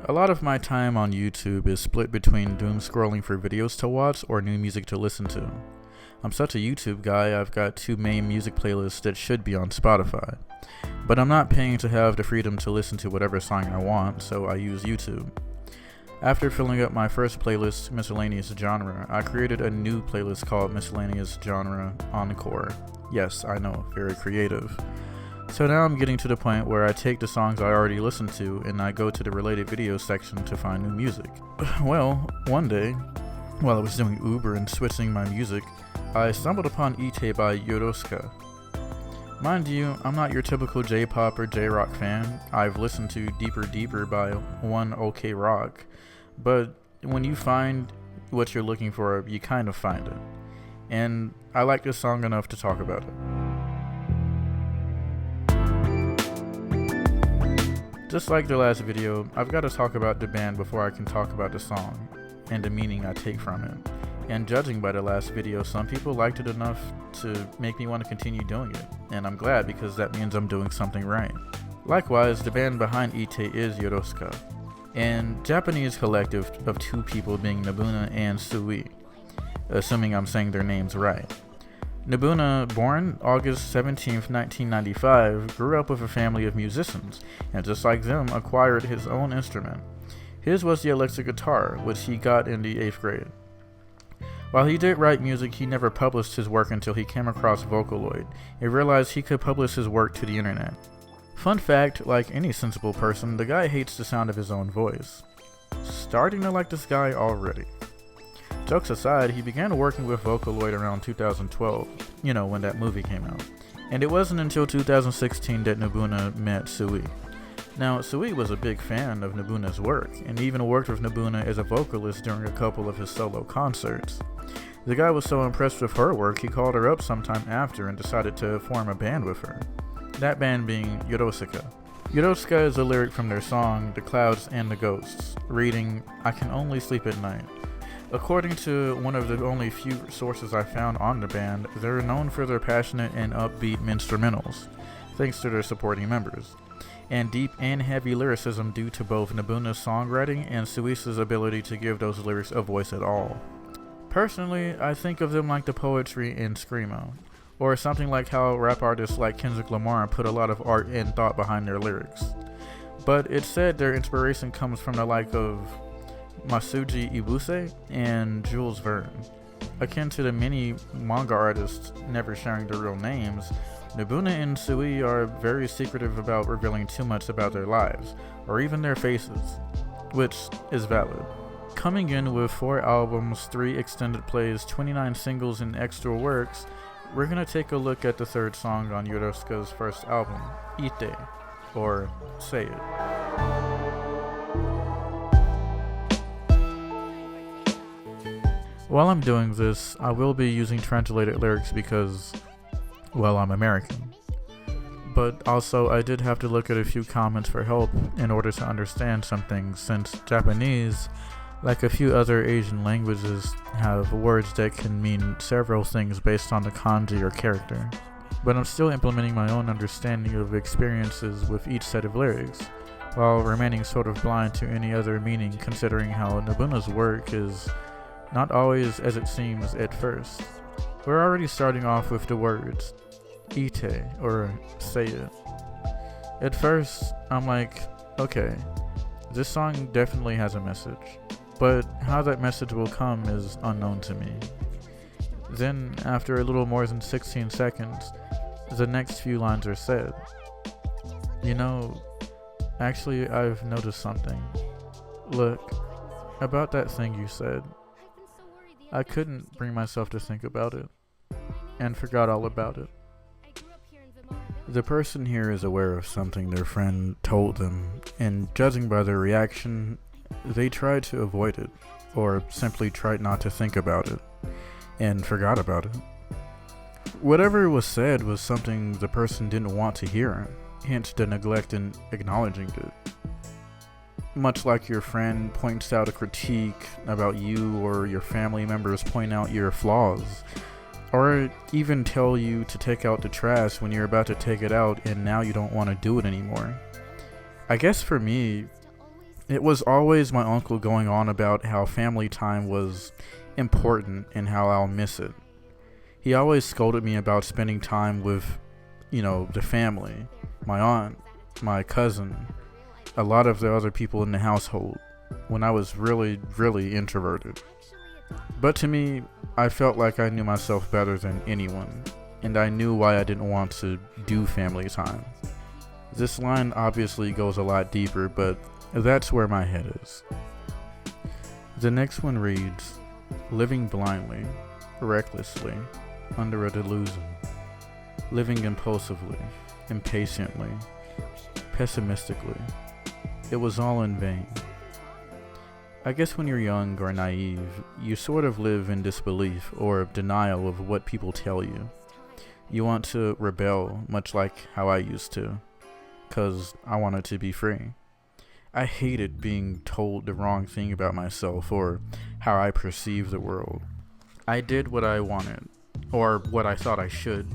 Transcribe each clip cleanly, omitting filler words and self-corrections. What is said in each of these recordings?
A lot of my time on YouTube is split between doom scrolling for videos to watch or new music to listen to. I'm such a YouTube guy, I've got two main music playlists that should be on Spotify. But I'm not paying to have the freedom to listen to whatever song I want, so I use YouTube. After filling up my first playlist, Miscellaneous Genre, I created a new playlist called Miscellaneous Genre Encore. Yes, I know, very creative. So now I'm getting to the point where I take the songs I already listened to and I go to the related video section to find new music. Well, one day, while I was doing Uber and switching my music, I stumbled upon Itte by Yorushika. Mind you, I'm not your typical J-pop or J-rock fan. I've listened to Deeper by One OK Rock, but when you find what you're looking for, you kind of find it. And I like this song enough to talk about it. Just like the last video, I've got to talk about the band before I can talk about the song and the meaning I take from it. And judging by the last video, some people liked it enough to make me want to continue doing it, and I'm glad because that means I'm doing something right. Likewise, the band behind Itte is Yorushika, and Japanese collective of two people being Nobuna and Sui, assuming I'm saying their names right. Nobuna, born August 17th, 1995, grew up with a family of musicians, and just like them, acquired his own instrument. His was the electric guitar, which he got in the 8th grade. While he did write music, he never published his work until he came across Vocaloid and realized he could publish his work to the internet. Fun fact, like any sensible person, the guy hates the sound of his own voice. Starting to like this guy already. Jokes aside, he began working with Vocaloid around 2012, when that movie came out. And it wasn't until 2016 that Nobuna met Sui. Now, Sui was a big fan of Nobuna's work, and even worked with Nobuna as a vocalist during a couple of his solo concerts. The guy was so impressed with her work, he called her up sometime after and decided to form a band with her. That band being Yorushika. Yorushika is a lyric from their song, The Clouds and the Ghosts, reading, "I can only sleep at night." According to one of the only few sources I found on the band, they're known for their passionate and upbeat instrumentals, thanks to their supporting members, and deep and heavy lyricism due to both Nobuna's songwriting and Suisa's ability to give those lyrics a voice at all. Personally, I think of them like the poetry in Screamo, or something like how rap artists like Kendrick Lamar put a lot of art and thought behind their lyrics. But it's said their inspiration comes from the like of Masuji Ibuse and Jules Verne. Akin to the many manga artists never sharing their real names, Nobuna and Sui are very secretive about revealing too much about their lives, or even their faces, which is valid. Coming in with 4 albums, 3 extended plays, 29 singles, and extra works, we're gonna take a look at the 3rd song on Yorushika's first album, Itte, or Say It. While I'm doing this, I will be using translated lyrics because, well, I'm American. But also, I did have to look at a few comments for help in order to understand some things, since Japanese, like a few other Asian languages, have words that can mean several things based on the kanji or character. But I'm still implementing my own understanding of experiences with each set of lyrics, while remaining sort of blind to any other meaning, considering how Nobuna's work is not always as it seems at first. We're already starting off with the words, Itte, or Say It. At first, I'm like, okay, this song definitely has a message, but how that message will come is unknown to me. Then, after a little more than 16 seconds, the next few lines are said. Actually, I've noticed something. Look, about that thing you said, I couldn't bring myself to think about it, and forgot all about it. The person here is aware of something their friend told them, and judging by their reaction, they tried to avoid it, or simply tried not to think about it, and forgot about it. Whatever was said was something the person didn't want to hear, hence the neglect in acknowledging it. Much like your friend points out a critique about you, or your family members point out your flaws, or even tell you to take out the trash when you're about to take it out and now you don't want to do it anymore. I guess for me, It was always my uncle going on about how family time was important and how I'll miss it. He always scolded me about spending time with, the family, my aunt, my cousin, a lot of the other people in the household, when I was really, really introverted. But to me, I felt like I knew myself better than anyone, and I knew why I didn't want to do family time. This line obviously goes a lot deeper, but that's where my head is. The next one reads, living blindly, recklessly, under a delusion, living impulsively, impatiently, pessimistically. It was all in vain. I guess when you're young or naive, you sort of live in disbelief or denial of what people tell you. You want to rebel, much like how I used to, 'cause I wanted to be free. I hated being told the wrong thing about myself or how I perceive the world. I did what I wanted, or what I thought I should.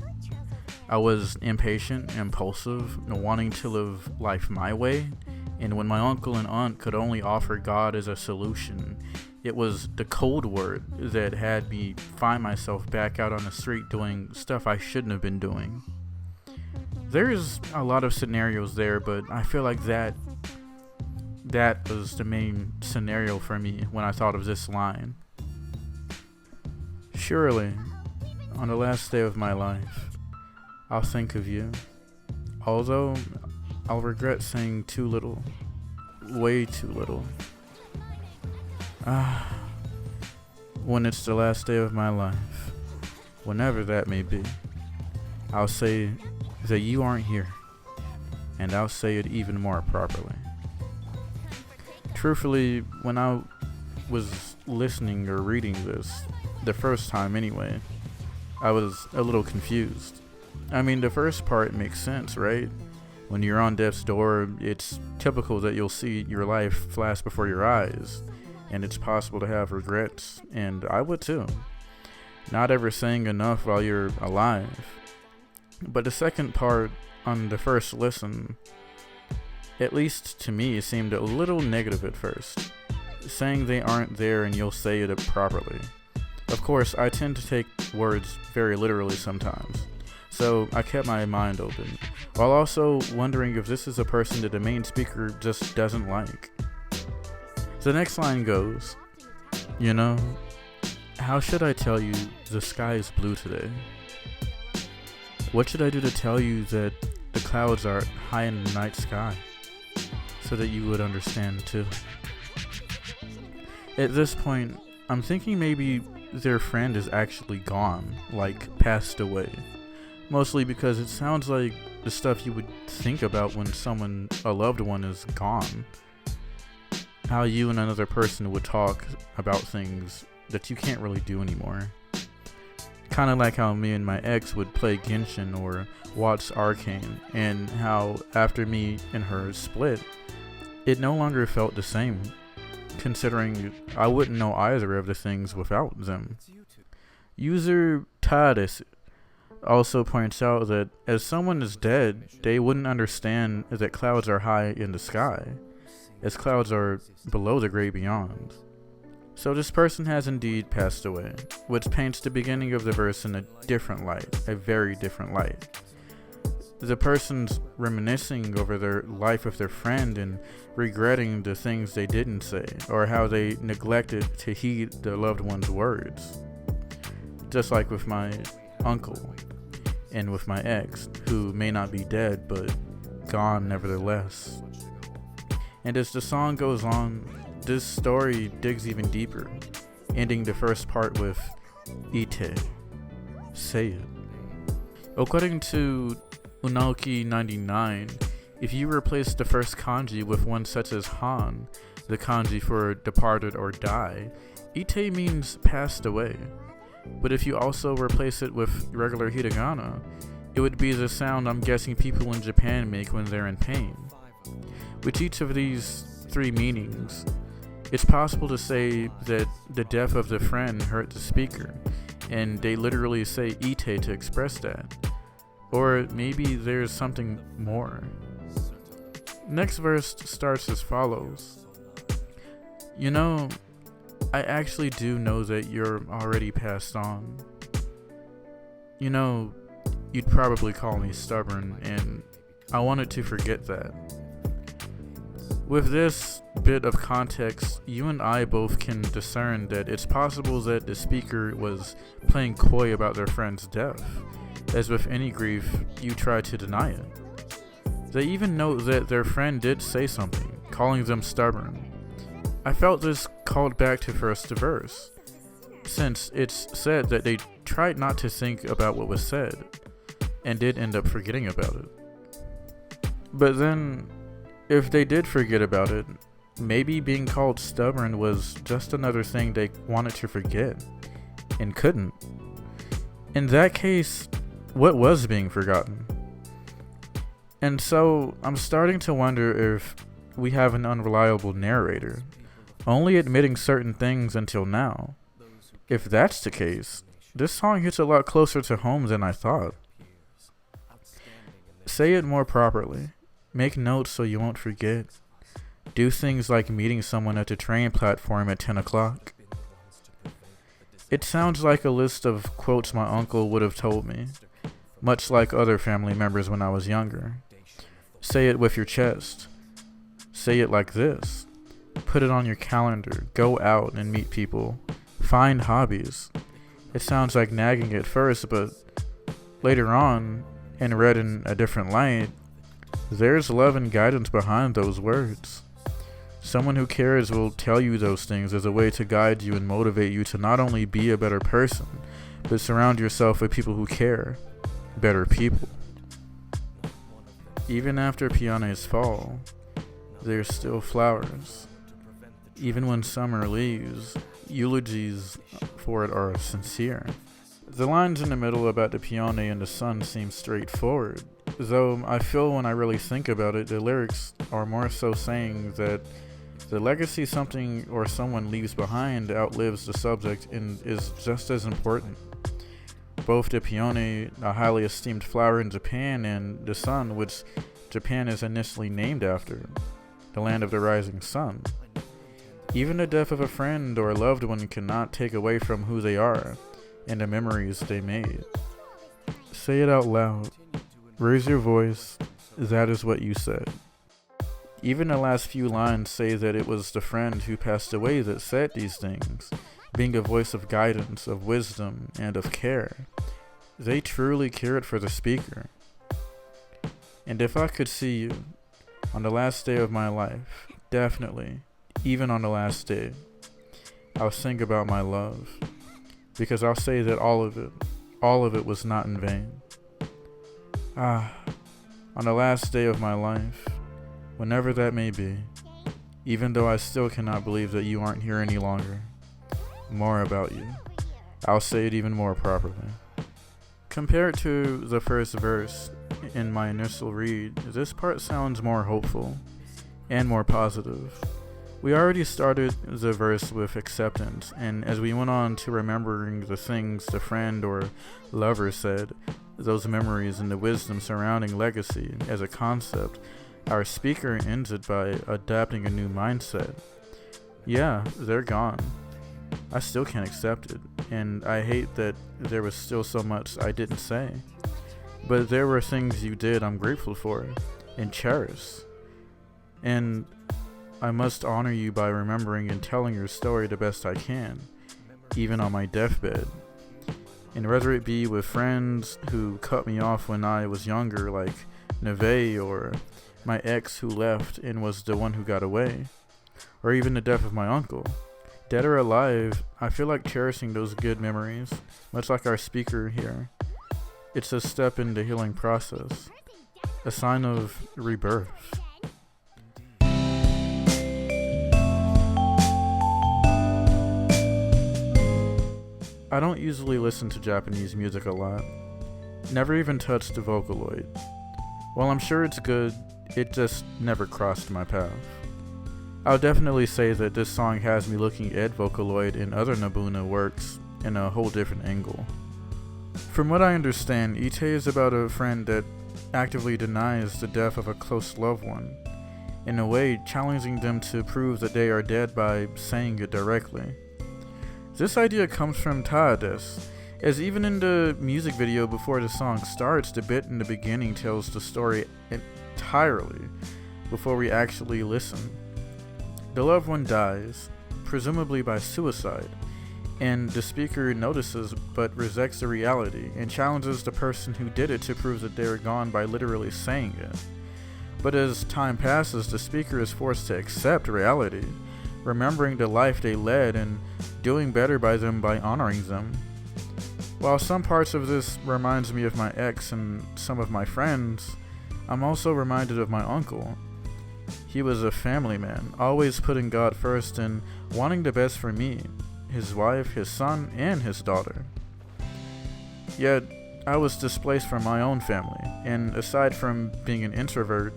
I was impatient, impulsive, wanting to live life my way, and when my uncle and aunt could only offer God as a solution, it was the cold word that had me find myself back out on the street doing stuff I shouldn't have been doing. There's a lot of scenarios there, but I feel like that was the main scenario for me when I thought of this line. Surely, on the last day of my life, I'll think of you, although I'll regret saying too little, way too little. When it's the last day of my life, whenever that may be, I'll say that you aren't here, and I'll say it even more properly. Truthfully, when I was listening or reading this, the first time anyway, I was a little confused. I mean, the first part makes sense, right? When you're on death's door, it's typical that you'll see your life flash before your eyes, and it's possible to have regrets, and I would too. Not ever saying enough while you're alive. But the second part, on the first listen, at least to me, seemed a little negative at first. Saying they aren't there and you'll say it properly. Of course, I tend to take words very literally sometimes, so I kept my mind open, while also wondering if this is a person that the main speaker just doesn't like. The next line goes, how should I tell you the sky is blue today? What should I do to tell you that the clouds are high in the night sky, so that you would understand too? At this point, I'm thinking maybe their friend is actually gone, like passed away. Mostly because it sounds like the stuff you would think about when a loved one is gone. How you and another person would talk about things that you can't really do anymore. Kind of like how me and my ex would play Genshin or watch Arcane, and how after me and her split, it no longer felt the same, considering I wouldn't know either of the things without them. User Tades also points out that as someone is dead, they wouldn't understand that clouds are high in the sky, as clouds are below the great beyond. So this person has indeed passed away, which paints the beginning of the verse in a different light, a very different light. The person's reminiscing over their life with their friend and regretting the things they didn't say, or how they neglected to heed their loved one's words. Just like with my uncle, and with my ex, who may not be dead, but gone nevertheless. And as the song goes on, this story digs even deeper, ending the first part with Itte, say it. According to Unaoki 99, if you replace the first kanji with one such as Han, the kanji for departed or die, Itte means passed away. But if you also replace it with regular hiragana, it would be the sound I'm guessing people in Japan make when they're in pain. With each of these three meanings, it's possible to say that the death of the friend hurt the speaker, and they literally say Itte to express that. Or maybe there's something more. Next verse starts as follows. You know, I actually do know that you're already passed on. You know, you'd probably call me stubborn, and I wanted to forget that. With this bit of context, you and I both can discern that it's possible that the speaker was playing coy about their friend's death. As with any grief, you try to deny it. They even note that their friend did say something, calling them stubborn. I felt this called back to first verse, since it's said that they tried not to think about what was said, and did end up forgetting about it. But then, if they did forget about it, maybe being called stubborn was just another thing they wanted to forget, and couldn't. In that case, what was being forgotten? And so, I'm starting to wonder if we have an unreliable narrator, only admitting certain things until now. If that's the case, this song hits a lot closer to home than I thought. Say it more properly. Make notes so you won't forget. Do things like meeting someone at the train platform at 10 o'clock. It sounds like a list of quotes my uncle would have told me, much like other family members when I was younger. Say it with your chest. Say it like this. Put it on your calendar. Go out and meet people. Find hobbies. It sounds like nagging at first, but later on, and read in a different light, there's love and guidance behind those words. Someone who cares will tell you those things as a way to guide you and motivate you to not only be a better person, but surround yourself with people who care. Better people. Even after peonies fall, there's still flowers. Even when summer leaves, eulogies for it are sincere. The lines in the middle about the peony and the sun seem straightforward, though I feel when I really think about it, the lyrics are more so saying that the legacy something or someone leaves behind outlives the subject and is just as important. Both the peony, a highly esteemed flower in Japan, and the sun, which Japan is initially named after, the land of the rising sun. Even the death of a friend or a loved one cannot take away from who they are and the memories they made. Say it out loud. Raise your voice. That is what you said. Even the last few lines say that it was the friend who passed away that said these things, being a voice of guidance, of wisdom, and of care. They truly cared for the speaker. And if I could see you on the last day of my life, definitely, even on the last day, I'll sing about my love, because I'll say that all of it was not in vain. On the last day of my life, whenever that may be, even though I still cannot believe that you aren't here any longer, more about you. I'll say it even more properly. Compared to the first verse in my initial read, this part sounds more hopeful and more positive. We already started the verse with acceptance, and as we went on to remembering the things the friend or lover said, those memories and the wisdom surrounding legacy as a concept, our speaker ends it by adapting a new mindset. Yeah, they're gone. I still can't accept it, and I hate that there was still so much I didn't say. But there were things you did I'm grateful for and cherish. And I must honor you by remembering and telling your story the best I can, even on my deathbed. And whether it be with friends who cut me off when I was younger, like Neve, or my ex who left and was the one who got away, or even the death of my uncle. Dead or alive, I feel like cherishing those good memories, much like our speaker here. It's a step in the healing process, a sign of rebirth. I don't usually listen to Japanese music a lot. Never even touched the Vocaloid. While I'm sure it's good, it just never crossed my path. I'll definitely say that this song has me looking at Vocaloid and other Nobuna works in a whole different angle. From what I understand, Itte is about a friend that actively denies the death of a close loved one, in a way challenging them to prove that they are dead by saying it directly. This idea comes from Tades, as even in the music video before the song starts, the bit in the beginning tells the story entirely before we actually listen. The loved one dies, presumably by suicide, and the speaker notices but rejects the reality and challenges the person who did it to prove that they are gone by literally saying it. But as time passes, the speaker is forced to accept reality, remembering the life they led and doing better by them by honoring them. While some parts of this reminds me of my ex and some of my friends, I'm also reminded of my uncle. He was a family man, always putting God first and wanting the best for me, his wife, his son, and his daughter. Yet, I was displaced from my own family, and aside from being an introvert,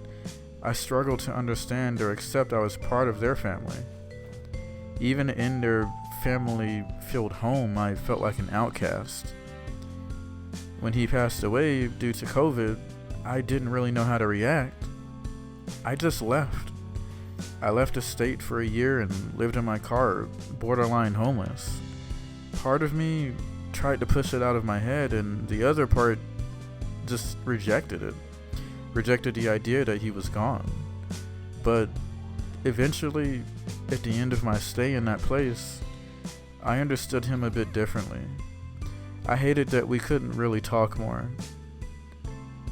I struggled to understand or accept I was part of their family. Even in their family-filled home, I felt like an outcast. When he passed away due to COVID, I didn't really know how to react. I just left. I left the state for a year and lived in my car, borderline homeless. Part of me tried to push it out of my head, and the other part just rejected it. Rejected the idea that he was gone. But eventually, at the end of my stay in that place, I understood him a bit differently. I hated that we couldn't really talk more.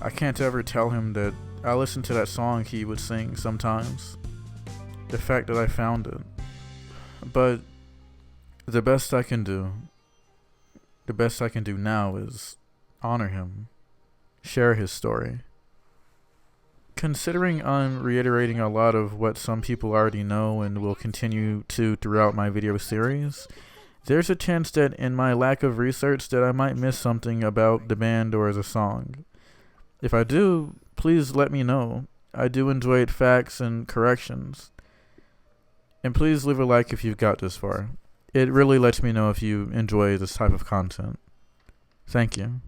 I can't ever tell him that I listened to that song he would sing sometimes. The fact that I found it. But the best I can do now is honor him, share his story. Considering I'm reiterating a lot of what some people already know and will continue to throughout my video series, there's a chance that in my lack of research that I might miss something about the band or the song. If I do, please let me know. I do enjoy facts and corrections. And please leave a like if you've got this far. It really lets me know if you enjoy this type of content. Thank you.